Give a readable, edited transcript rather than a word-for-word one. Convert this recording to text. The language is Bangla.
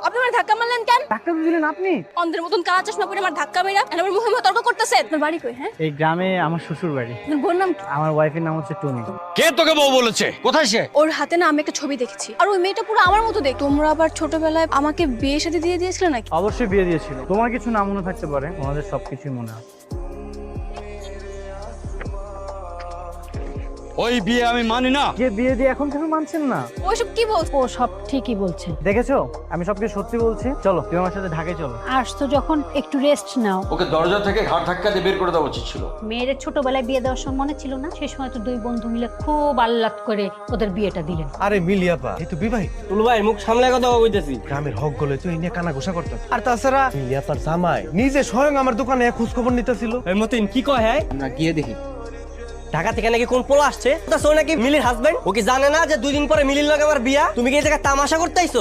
আপনি আমার ধাক্কা মারলেন কেন? ডাক্তার দিলেন আপনি? অন্ধের মতন কালা চশমা পরে আমার ধাক্কা মেরা আমার মুখে মুখে তর্ক করতেছেন। আপনার বাড়ি কই? হ্যাঁ, এই গ্রামে আমার শ্বশুর বাড়ি। আপনার বোন নাম কি? আমার ওয়াইফের নাম হচ্ছে টুনি। কে তোকে বউ বলেছে? কোথায় সে? ওর হাতে না আমি একটা ছবি দেখেছি, আর ওই মেয়েটা পুরো আমার মতো দেখ। তোমরা আবার ছোটবেলায় আমাকে বিয়ে শাদী দিয়ে দিয়েছিলে নাকি? অবশ্যই বিয়ে দিয়েছিল। তোমার কিছু না মনে থাকতে পারে, ওনাদের সবকিছুই মনে আছে। ওই বিয়ে আমি মানি না। যে বিয়ে দিয়ে এখন কেন মানছেন না? ওইসব কি বলছো? ও সব ঠিকই বলছে। দেখেছো আমি সবকিছু সত্যি বলছি। চলো তুমি আমার সাথে ঢাকায় চলো। আসতো যখন একটু রেস্ট নাও। ওকে দরজা থেকে ঘাট ধাক্কা দিয়ে বের করে দেওয়া উচিত ছিল। মেয়ের ছোটবেলায় বিয়ে দেওয়ার সময় মনে ছিল না? সেই সময় তো দুই বন্ধু মিলে খুব আহ্লাদ করে ওদের বিয়েটা দিলেন। আরে মিলিয়াপা এই তো বিবাহিত। তুলু ভাই মুখ সামলায় কথা কইতেছি। গ্রামের হক গলে তো এই নিয়ে কানা ঘোষা করতেছে। আর তাছাড়া মিলিয়াপার জামাই নিজে স্বয়ং আমার দোকানে খোঁজ খবর নিতেছিল। এই মতিন কি কয়? হ্যাঁ আমরা গিয়ে দেখি। ঢাকা থেকে নাকি কোন পোলা আসছে? তা সো নাকি মিলির হাজবেন্ড। ও কি জানে না যে 2 দিন পরে মিলির লগে আমার বিয়া? তুমি কি এই জায়গায় তামাশা করতে আইছো?